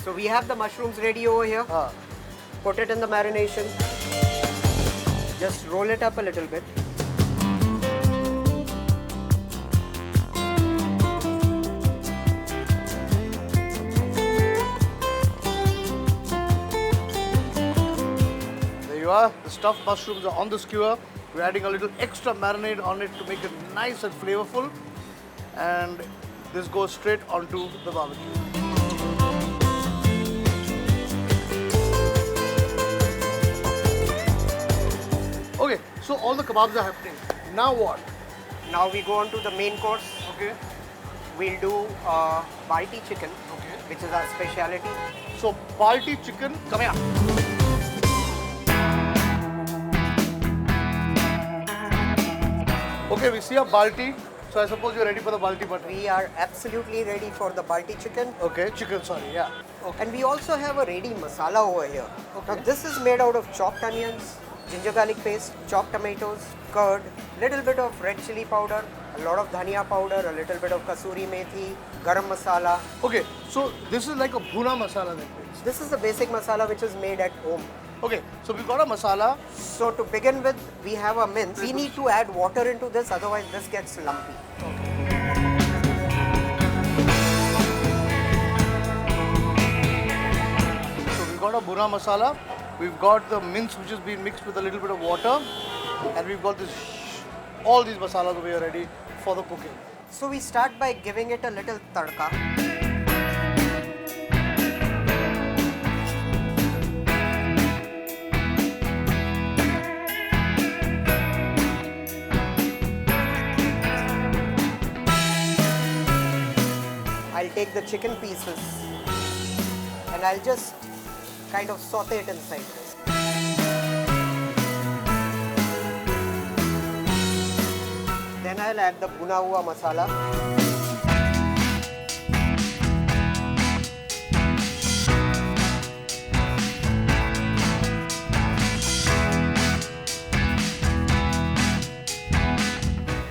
So we have the mushrooms ready over here. Put it in the marination. Just roll it up a little bit. There you are. The stuffed mushrooms are on the skewer. We're adding a little extra marinade on it to make it nice and flavorful. And this goes straight onto the barbecue. Okay, so all the kebabs are happening. Now what? Now we go on to the main course. Okay. We'll do balti chicken, which is our speciality. So balti chicken, come here. Okay, we see a balti. So I suppose you're ready for the balti button. We are absolutely ready for the balti chicken. Okay, chicken, sorry, yeah. Okay. And we also have a ready masala over here. Now this is made out of chopped onions, ginger garlic paste, chopped tomatoes, curd, little bit of red chili powder, a lot of dhania powder, a little bit of kasuri methi, garam masala. Okay, so this is like a bhuna masala that means. This is the basic masala which is made at home. Okay, so we've got a masala. So to begin with, we have a mince. We need to add water into this, otherwise this gets lumpy. So we've got a bhuna masala. We've got the mince which has been mixed with a little bit of water. And we've got this, all these masalas over here ready for the cooking. So we start by giving it a little tadka. I'll take the chicken pieces and I'll just kind of saute it inside this. Then I'll add the bhuna hua masala.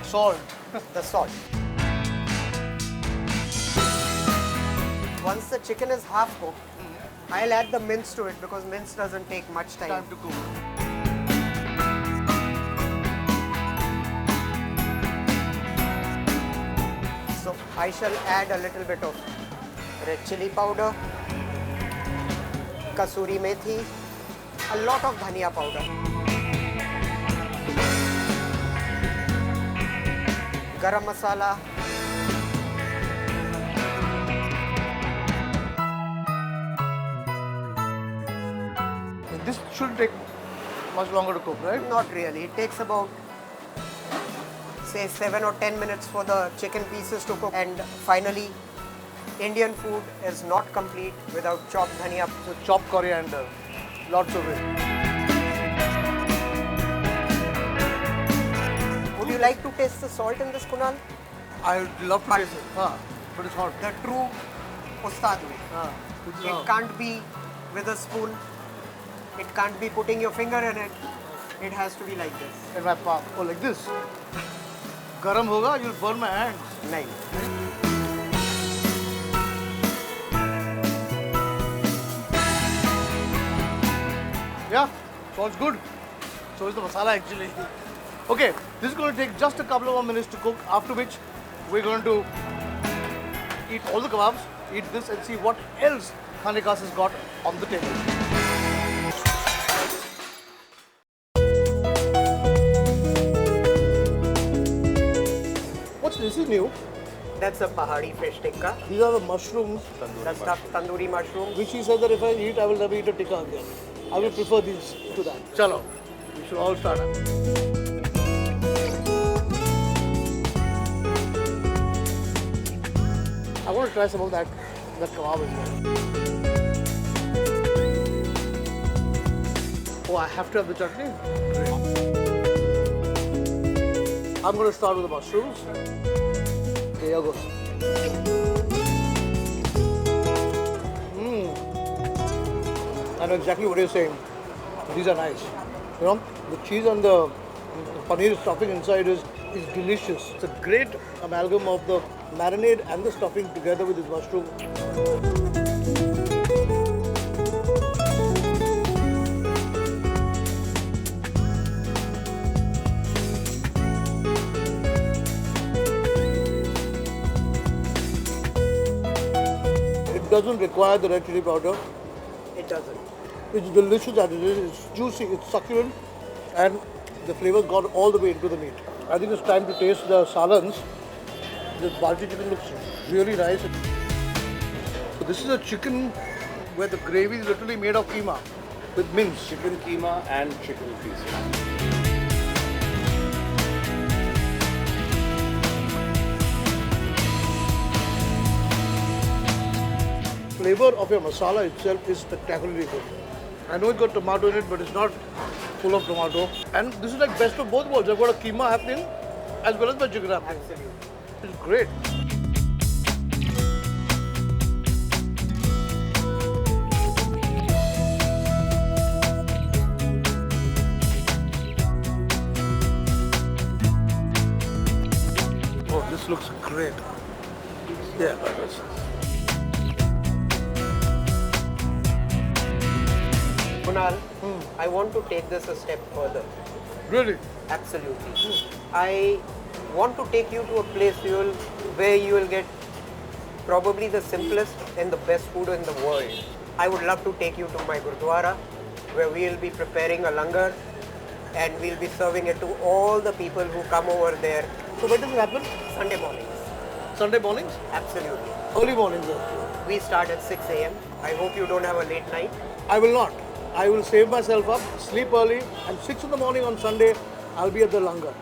Salt. The salt. Once the chicken is half cooked, I'll add the mince to it because mince doesn't take much time. Time to cook. So I shall add a little bit of red chili powder, kasuri methi, a lot of dhania powder, garam masala, This shouldn't take much longer to cook, right? not really. It takes about say 7 or 10 minutes for the chicken pieces to cook. And finally, Indian food is not complete without chopped dhania. So chopped coriander, lots of it. Would you like to taste the salt in this, Kunal? I would love to taste it. But it's hot. The true ustad way. It's It hot. can't be with a spoon. It can't be putting your finger in it. It has to be like this. In my palm. Oh, like this. Garam hoga, you'll burn my hands. Nahi. Yeah, sounds good. So is the masala actually. Okay, this is going to take just a couple of more minutes to cook, after which we're going to eat all the kebabs, eat this and see what else Khanikas has got on the table. What's this? This is new. That's a Pahadi fish tikka. These are the mushrooms, The stuffed tandoori mushrooms. which he said that if I eat, I will never eat a tikka again. I will prefer these to that. Chalo, we should all start up. I want to try some of that kebab as well. Oh, I have to have the chutney. I'm going to start with the mushrooms. Okay, here goes. I know exactly what you're saying. These are nice. You know, the cheese and the paneer stuffing inside is delicious. It's a great amalgam of the marinade and the stuffing together with this mushroom. doesn't require the red chili powder. It doesn't. It's delicious as it is. It's juicy, it's succulent, and the flavors got all the way into the meat. I think it's time to taste the salans. This Balti chicken looks really nice. So this is a chicken where the gravy is literally made of keema with mince. Chicken keema and chicken feast. Flavor of your masala itself is spectacularly good. I know it's got tomato in it, but it's not full of tomato. And this is like best of both worlds. I've got a keema happening as well as my chicken happening. Absolutely. It's great. Oh, this looks great. Yeah, that was. Kunal, I want to take this a step further. Really? Absolutely. I want to take you to a place where you will get probably the simplest and the best food in the world. I would love to take you to my Gurdwara, where we will be preparing a langar and we'll be serving it to all the people who come over there. So when does it happen? Sunday mornings. Sunday mornings? Absolutely. Early mornings. We start at 6 a.m. I hope you don't have a late night. I will not. I will save myself up, sleep early, and 6 in the morning on Sunday, I'll be at the langar.